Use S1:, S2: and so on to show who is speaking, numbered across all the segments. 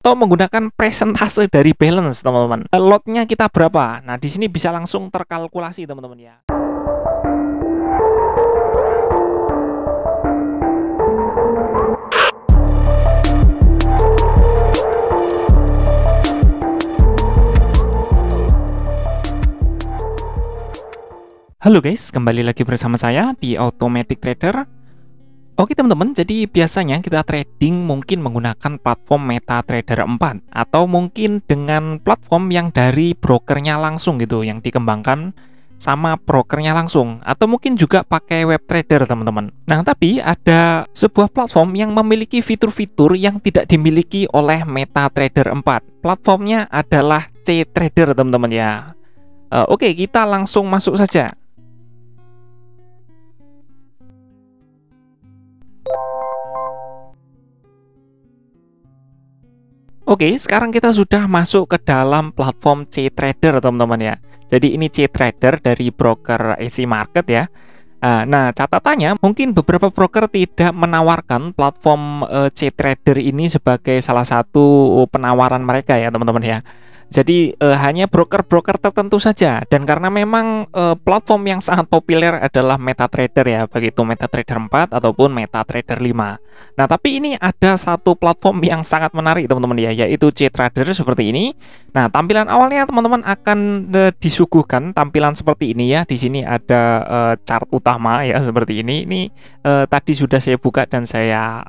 S1: atau menggunakan presentase dari balance, teman-teman. Lotnya kita berapa? Nah, di sini bisa langsung terkalkulasi, teman-teman ya. Halo guys, kembali lagi bersama saya di Automatic Trader. Oke teman-teman, jadi biasanya kita trading mungkin menggunakan platform MetaTrader 4 atau mungkin dengan platform yang dari brokernya langsung gitu, yang dikembangkan sama brokernya langsung, atau mungkin juga pakai web trader teman-teman. Nah, tapi ada sebuah platform yang memiliki fitur-fitur yang tidak dimiliki oleh MetaTrader 4. Platformnya adalah CTrader teman-teman ya. Oke, kita langsung masuk saja. Oke, sekarang kita sudah masuk ke dalam platform CTrader teman-teman ya. Jadi ini CTrader dari broker AC Market ya. Nah, catatannya mungkin beberapa broker tidak menawarkan platform CTrader ini sebagai salah satu penawaran mereka ya teman-teman ya. Jadi hanya broker-broker tertentu saja, dan karena memang platform yang sangat populer adalah MetaTrader ya, baik itu MetaTrader 4 ataupun MetaTrader 5. Nah, tapi ini ada satu platform yang sangat menarik teman-teman ya, yaitu CTrader seperti ini. Nah, tampilan awalnya teman-teman akan disuguhkan tampilan seperti ini ya. Di sini ada chart utama ya seperti ini. Ini tadi sudah saya buka dan saya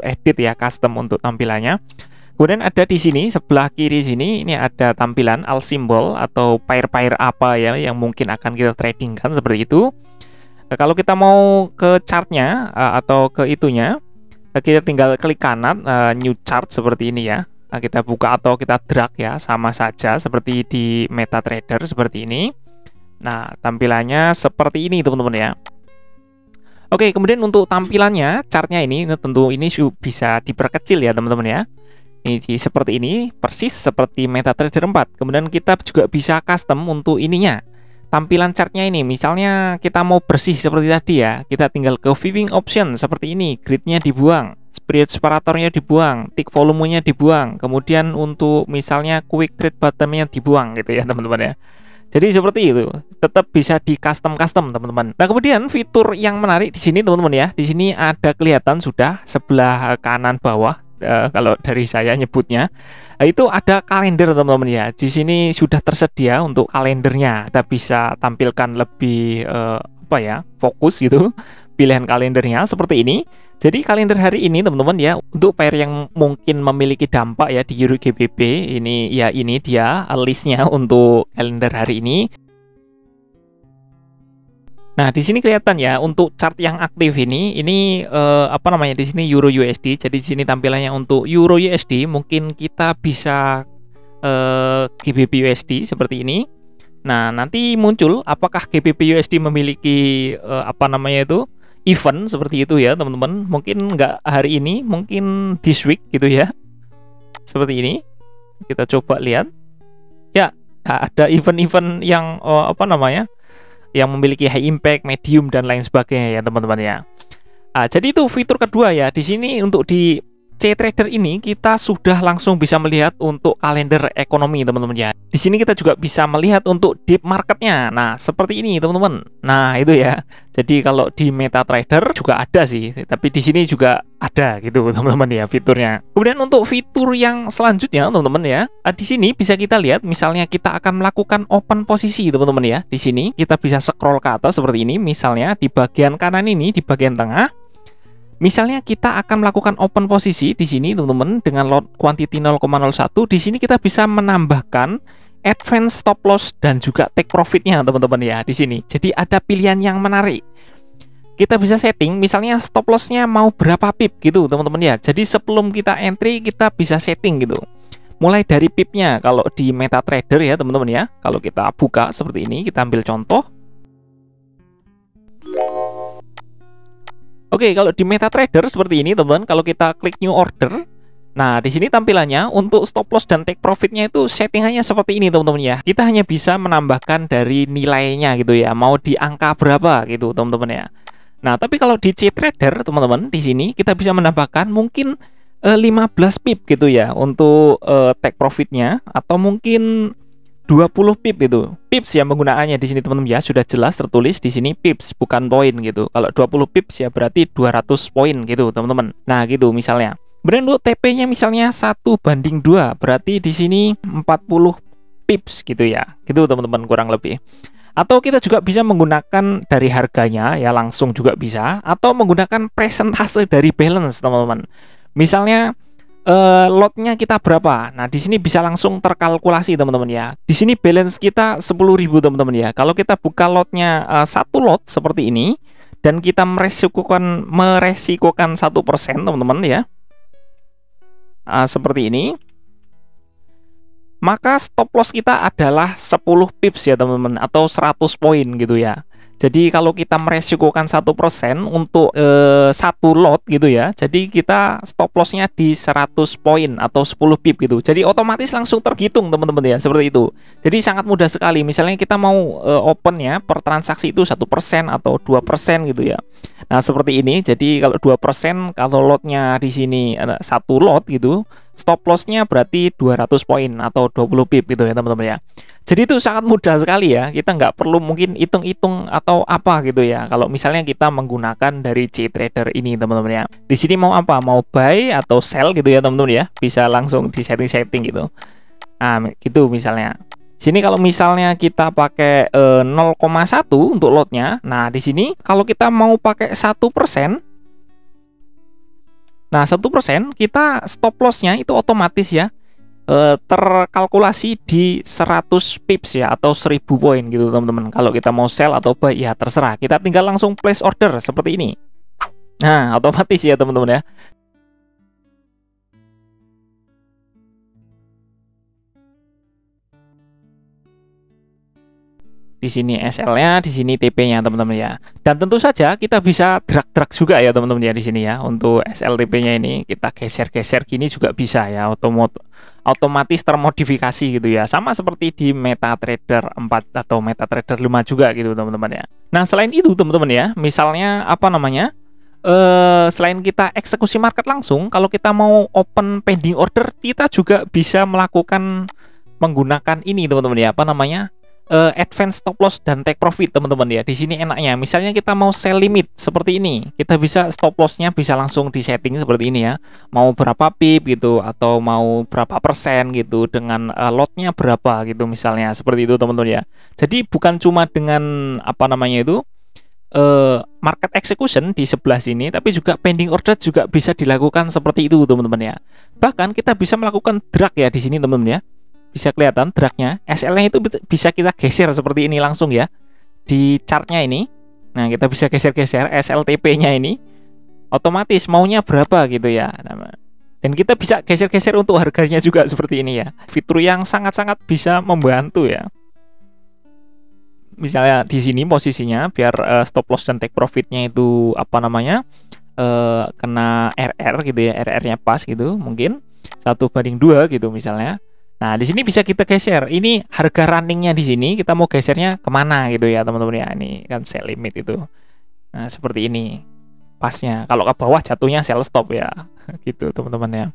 S1: edit ya, custom untuk tampilannya. Kemudian ada di sini sebelah kiri sini, ini ada tampilan all symbol atau pair-pair apa ya yang mungkin akan kita tradingkan seperti itu. Kalau kita mau ke chartnya atau ke itunya, kita tinggal klik kanan new chart seperti ini ya. Kita buka atau kita drag ya, sama saja seperti di MetaTrader seperti ini. Nah, tampilannya seperti ini teman-teman ya. Oke, kemudian untuk tampilannya chartnya ini tentu ini bisa diperkecil ya teman-teman ya. Ini seperti ini, persis seperti MetaTrader 4. Kemudian kita juga bisa custom untuk ininya, tampilan chartnya ini. Misalnya kita mau bersih seperti tadi ya, kita tinggal ke viewing option seperti ini, gridnya dibuang, spirit separatornya dibuang, tick volumenya dibuang, kemudian untuk misalnya quick trade buttonnya dibuang gitu ya teman-teman ya. Jadi seperti itu, tetap bisa di custom teman-teman. Nah, kemudian fitur yang menarik di sini teman-teman ya, di sini ada kelihatan sudah sebelah kanan bawah. Kalau dari saya nyebutnya itu ada kalender teman-teman ya. Di sini sudah tersedia untuk kalendernya. Kita bisa tampilkan lebih fokus gitu pilihan kalendernya seperti ini. Jadi kalender hari ini teman-teman ya, untuk pair yang mungkin memiliki dampak ya di Euro GBP ini ya, ini dia listnya untuk kalender hari ini. Nah, di sini kelihatan ya untuk chart yang aktif ini di sini Euro USD. Jadi di sini tampilannya untuk Euro USD, mungkin kita bisa GBP USD seperti ini. Nah, nanti muncul apakah GBP USD memiliki event seperti itu ya, teman-teman. Mungkin nggak hari ini, mungkin this week gitu ya. Seperti ini. Kita coba lihat. Ya, ada event-event yang yang memiliki high impact, medium, dan lain sebagainya ya teman-teman ya. Jadi itu fitur kedua ya. Di sini untuk di CTrader ini kita sudah langsung bisa melihat untuk kalender ekonomi teman-teman ya. Di sini kita juga bisa melihat untuk deep marketnya. Nah, seperti ini teman-teman. Nah, itu ya. Jadi kalau di MetaTrader juga ada sih, tapi di sini juga ada gitu teman-teman ya fiturnya. Kemudian untuk fitur yang selanjutnya teman-teman ya, di sini bisa kita lihat misalnya kita akan melakukan open posisi teman-teman ya. Di sini kita bisa scroll ke atas seperti ini, misalnya di bagian kanan ini, di bagian tengah. Misalnya kita akan melakukan open posisi di sini teman-teman dengan lot quantity 0,01. Di sini kita bisa menambahkan advance stop loss dan juga take profitnya teman-teman ya di sini. Jadi ada pilihan yang menarik. Kita bisa setting misalnya stop lossnya mau berapa pip gitu teman-teman ya. Jadi sebelum kita entry kita bisa setting gitu. Mulai dari pipnya kalau di MetaTrader ya teman-teman ya. Kalau kita buka seperti ini, kita ambil contoh. Oke, kalau di MetaTrader seperti ini teman-teman, kalau kita klik new order, nah di sini tampilannya untuk stop loss dan take profitnya itu settingannya seperti ini teman-teman ya. Kita hanya bisa menambahkan dari nilainya gitu ya, mau di angka berapa gitu teman-teman ya. Nah, tapi kalau di CTrader teman-teman, di sini kita bisa menambahkan mungkin 15 pip gitu ya untuk take profitnya, atau mungkin 20 pip itu. Pips ya penggunaannya di sini teman-teman ya, sudah jelas tertulis di sini pips bukan poin gitu. Kalau 20 pips ya berarti 200 poin gitu teman-teman. Nah gitu misalnya. Kemudian untuk TP-nya misalnya 1:2, berarti di sini 40 pips gitu ya. Gitu teman-teman kurang lebih. Atau kita juga bisa menggunakan dari harganya ya, langsung juga bisa, atau menggunakan presentase dari balance teman-teman. Misalnya lotnya kita berapa? Nah, di sini bisa langsung terkalkulasi teman-teman ya. Di sini balance kita 10.000 teman-teman ya. Kalau kita buka lotnya satu lot seperti ini dan kita meresikokan 1% teman-teman ya. Seperti ini. Maka stop loss kita adalah 10 pips ya teman-teman, atau 100 poin gitu ya. Jadi kalau kita meresikokan 1% untuk satu lot gitu ya, jadi kita stop lossnya di 100 poin atau 10 pip gitu. Jadi otomatis langsung terhitung teman-teman ya, seperti itu. Jadi sangat mudah sekali. Misalnya kita mau open ya per transaksi itu 1% atau 2% gitu ya. Nah seperti ini. Jadi kalau 2%, kalau lotnya di sini ada satu lot gitu, stop lossnya berarti 200 poin atau 20 pip gitu ya teman-teman ya. Jadi itu sangat mudah sekali ya, kita nggak perlu mungkin hitung-hitung atau apa gitu ya. Kalau misalnya kita menggunakan dari CTrader ini teman-teman ya. Di sini mau apa? Mau buy atau sell gitu ya teman-teman ya. Bisa langsung di setting-setting gitu. Nah gitu misalnya. Sini kalau misalnya kita pakai 0,1 untuk lotnya. Nah di sini kalau kita mau pakai 1%. Nah 1% kita stop lossnya itu otomatis ya terkalkulasi di 100 pips ya, atau 1000 poin gitu teman-teman. Kalau kita mau sell atau buy ya terserah, kita tinggal langsung place order seperti ini. Nah otomatis ya teman-teman ya. Di sini SL-nya, di sini TP-nya teman-teman ya. Dan tentu saja kita bisa drag-drag juga ya teman-teman ya di sini ya. Untuk SLTP-nya ini kita geser-geser gini juga bisa ya, otomatis termodifikasi gitu ya. Sama seperti di MetaTrader 4 atau MetaTrader 5 juga gitu teman-teman ya. Nah, selain itu teman-teman ya, misalnya apa namanya? Selain kita eksekusi market langsung, kalau kita mau open pending order, kita juga bisa melakukan menggunakan ini teman-teman ya, apa namanya? Advance stop loss dan take profit teman-teman ya. Di sini enaknya misalnya kita mau sell limit seperti ini, kita bisa stop lossnya bisa langsung di setting seperti ini ya, mau berapa pip gitu atau mau berapa persen gitu, dengan lotnya berapa gitu misalnya, seperti itu teman-teman ya. Jadi bukan cuma dengan apa namanya itu market execution di sebelah sini, tapi juga pending order juga bisa dilakukan seperti itu teman-teman ya. Bahkan kita bisa melakukan drag ya di sini teman-teman ya. Bisa kelihatan dragnya, SL-nya itu bisa kita geser seperti ini langsung ya di chartnya ini. Nah kita bisa geser-geser SLTP-nya ini, otomatis maunya berapa gitu ya. Dan kita bisa geser-geser untuk harganya juga seperti ini ya. Fitur yang sangat-sangat bisa membantu ya. Misalnya di sini posisinya biar stop loss dan take profitnya itu apa namanya kena RR gitu ya, RR-nya pas gitu, mungkin 1:2 gitu misalnya. Nah, di sini bisa kita geser. Ini harga runningnya di sini, kita mau gesernya kemana gitu ya teman-teman ya. Ini kan sell limit itu. Nah, seperti ini pasnya. Kalau ke bawah jatuhnya sell stop ya, gitu teman-teman ya.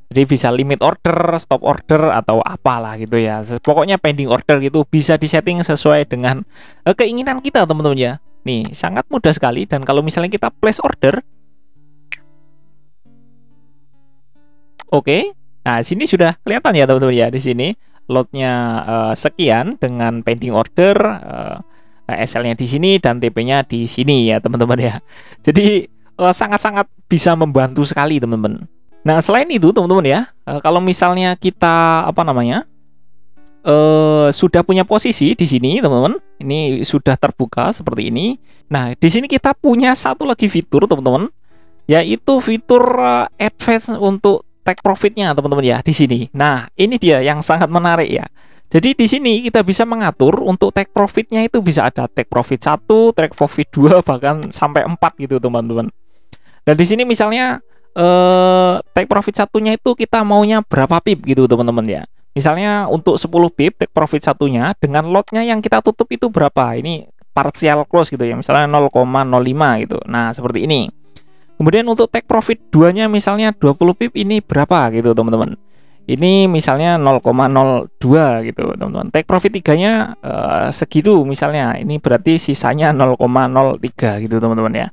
S1: Jadi bisa limit order, stop order, atau apalah gitu ya. Pokoknya pending order gitu bisa disetting sesuai dengan keinginan kita teman-teman ya. Nih, sangat mudah sekali. Dan kalau misalnya kita place order, oke. Nah, sini sudah kelihatan ya teman-teman ya, di sini lotnya sekian dengan pending order, SL-nya di sini dan TP-nya di sini ya teman-teman ya. Jadi sangat-sangat bisa membantu sekali teman-teman. Nah, selain itu teman-teman ya, kalau misalnya kita apa namanya sudah punya posisi di sini teman-teman, ini sudah terbuka seperti ini. Nah, di sini kita punya satu lagi fitur teman-teman, yaitu fitur advance untuk take profitnya teman-teman ya di sini. Nah, ini dia yang sangat menarik ya. Jadi di sini kita bisa mengatur untuk take profitnya itu bisa ada take profit 1, take profit 2, bahkan sampai 4 gitu teman-teman. Dan di sini misalnya take profit satunya itu kita maunya berapa pip gitu teman-teman ya. Misalnya untuk 10 pip take profit satunya dengan lotnya yang kita tutup itu berapa. Ini partial close gitu ya, misalnya 0,05 gitu. Nah, seperti ini. Kemudian untuk take profit 2-nya misalnya 20 pip ini berapa gitu teman-teman. Ini misalnya 0,02 gitu teman-teman. Take profit 3-nya segitu misalnya. Ini berarti sisanya 0,03 gitu teman-teman ya.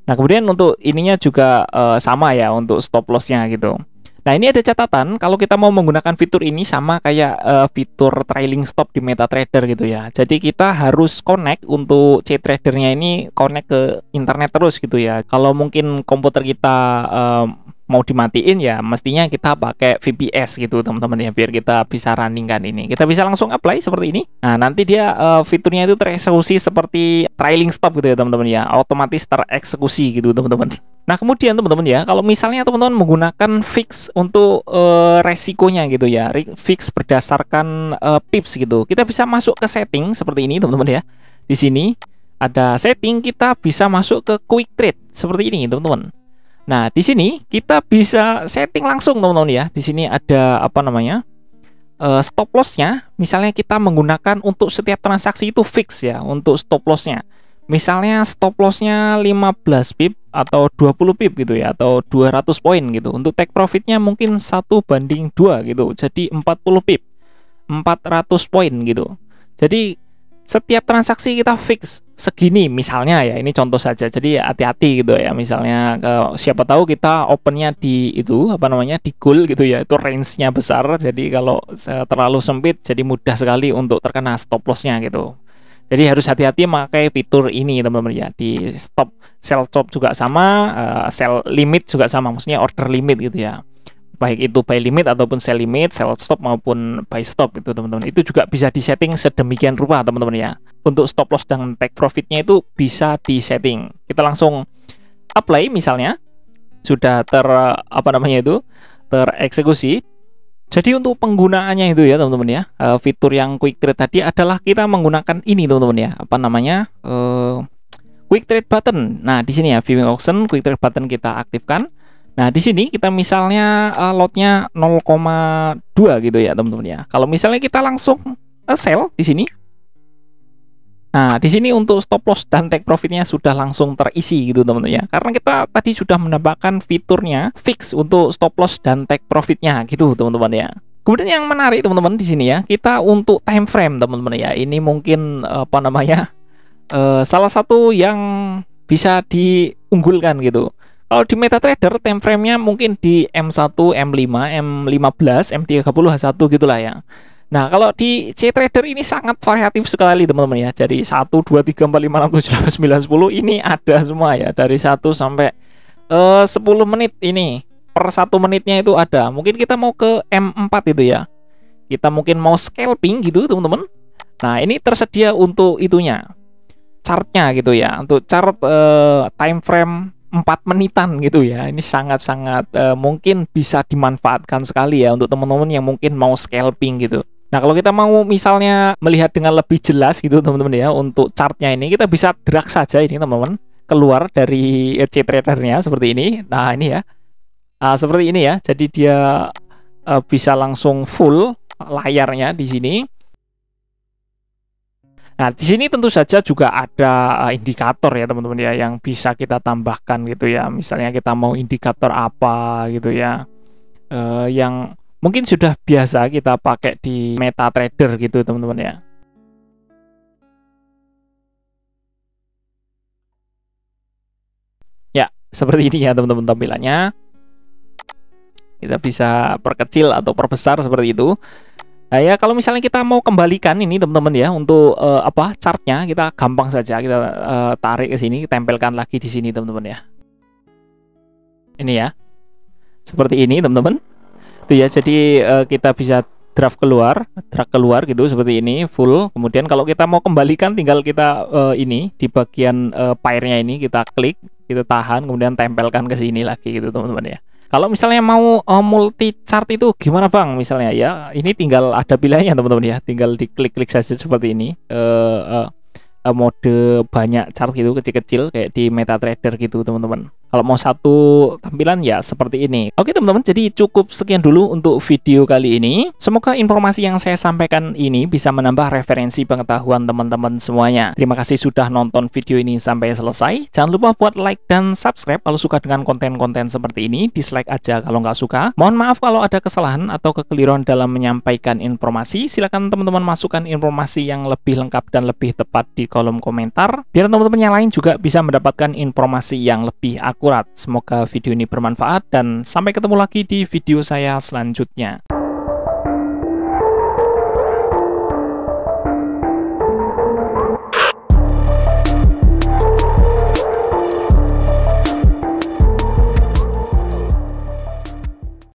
S1: Nah, kemudian untuk ininya juga sama ya untuk stop loss-nya gitu. Nah, ini ada catatan kalau kita mau menggunakan fitur ini sama kayak fitur trailing stop di MetaTrader gitu ya. Jadi kita harus connect untuk CTrader-nya ini connect ke internet terus gitu ya. Kalau mungkin komputer kita mau dimatiin ya mestinya kita pakai VPS gitu teman-teman ya, biar kita bisa running kan ini. Kita bisa langsung apply seperti ini. Nah, nanti dia fiturnya itu tereksekusi seperti trailing stop gitu ya teman-teman ya, otomatis tereksekusi gitu teman-teman. Nah, kemudian teman-teman ya, kalau misalnya teman-teman menggunakan fix untuk resikonya gitu ya, fix berdasarkan pips gitu, kita bisa masuk ke setting seperti ini teman-teman ya. Di sini ada setting, kita bisa masuk ke quick trade seperti ini teman-teman. Nah, di sini kita bisa setting langsung teman-teman ya. Di sini ada apa namanya, stop lossnya. Misalnya kita menggunakan untuk setiap transaksi itu fix ya untuk stop lossnya. Misalnya stop lossnya 15 pip atau 20 pip gitu ya, atau 200 poin gitu. Untuk take profitnya mungkin 1:2 gitu, jadi 40 pip, 400 poin gitu. Jadi setiap transaksi kita fix segini misalnya ya, ini contoh saja. Jadi hati-hati gitu ya, misalnya siapa tahu kita opennya di itu apa namanya, di goal gitu ya, itu range-nya besar. Jadi kalau terlalu sempit jadi mudah sekali untuk terkena stop loss-nya gitu. Jadi harus hati-hati pakai fitur ini teman-teman ya. Di stop, sell stop juga sama, sell limit juga sama, maksudnya order limit gitu ya. Baik itu buy limit ataupun sell limit, sell stop maupun buy stop itu teman-teman. Itu juga bisa disetting sedemikian rupa teman-teman ya. Untuk stop loss dan take profitnya itu bisa disetting. Kita langsung apply misalnya. Sudah tereksekusi. Jadi untuk penggunaannya itu ya teman-teman ya, fitur yang quick trade tadi adalah kita menggunakan ini teman-teman ya, apa namanya, quick trade button. Nah, di sini ya viewing auction quick trade button kita aktifkan. Nah, di sini kita misalnya lotnya 0,2 gitu ya teman-teman ya. Kalau misalnya kita langsung sell di sini. Nah, di sini untuk stop loss dan take profitnya sudah langsung terisi gitu teman-teman ya. Karena kita tadi sudah menambahkan fiturnya fix untuk stop loss dan take profitnya gitu teman-teman ya. Kemudian yang menarik teman-teman di sini ya, kita untuk time frame teman-teman ya. Ini mungkin apa namanya, salah satu yang bisa diunggulkan gitu. Kalau di MetaTrader time frame-nya mungkin di M1, M5, M15, M30, H1 gitulah ya. Nah, kalau di CTrader ini sangat variatif sekali teman-teman ya. Jadi 1, 2, 3, 4, 5, 6, 7, 8, 9, 10 ini ada semua ya. Dari 1 sampai 10 menit ini. Per 1 menitnya itu ada. Mungkin kita mau ke M4 itu ya. Kita mungkin mau scalping gitu teman-teman. Nah, ini tersedia untuk itunya, chartnya gitu ya. Untuk chart time frame 4 menitan gitu ya. Ini sangat-sangat mungkin bisa dimanfaatkan sekali ya untuk teman-teman yang mungkin mau scalping gitu. Nah, kalau kita mau misalnya melihat dengan lebih jelas gitu teman-teman ya, untuk chartnya ini kita bisa drag saja ini teman-teman, keluar dari CTrader-nya seperti ini. Nah, ini ya, seperti ini ya. Jadi dia bisa langsung full layarnya di sini. Nah, di sini tentu saja juga ada indikator ya teman-teman ya, yang bisa kita tambahkan gitu ya. Misalnya kita mau indikator apa gitu ya, yang mungkin sudah biasa kita pakai di MetaTrader gitu teman-teman ya. Ya, seperti ini ya teman-teman tampilannya. Kita bisa perkecil atau perbesar seperti itu. Nah ya, kalau misalnya kita mau kembalikan ini teman-teman ya, untuk chartnya kita gampang saja, kita tarik ke sini, tempelkan lagi di sini teman-teman ya. Ini ya, seperti ini teman-teman. Itu ya, jadi kita bisa drag keluar gitu seperti ini full. Kemudian kalau kita mau kembalikan tinggal kita ini di bagian pairnya ini kita klik, kita tahan, kemudian tempelkan ke sini lagi gitu teman-teman ya. Kalau misalnya mau multi chart itu gimana Bang? Misalnya ya, ini tinggal ada pilihannya teman-teman ya, tinggal diklik-klik saja seperti ini. Mode banyak chart gitu, kecil-kecil kayak di MetaTrader gitu teman-teman. Kalau mau satu tampilan ya seperti ini. Oke teman-teman, jadi cukup sekian dulu untuk video kali ini. Semoga informasi yang saya sampaikan ini bisa menambah referensi pengetahuan teman-teman semuanya. Terima kasih sudah nonton video ini sampai selesai. Jangan lupa buat like dan subscribe kalau suka dengan konten-konten seperti ini. Dislike aja kalau nggak suka. Mohon maaf kalau ada kesalahan atau kekeliruan dalam menyampaikan informasi. Silakan teman-teman masukkan informasi yang lebih lengkap dan lebih tepat di kolom komentar, biar teman-teman yang lain juga bisa mendapatkan informasi yang lebih akurat. Semoga video ini bermanfaat dan sampai ketemu lagi di video saya selanjutnya.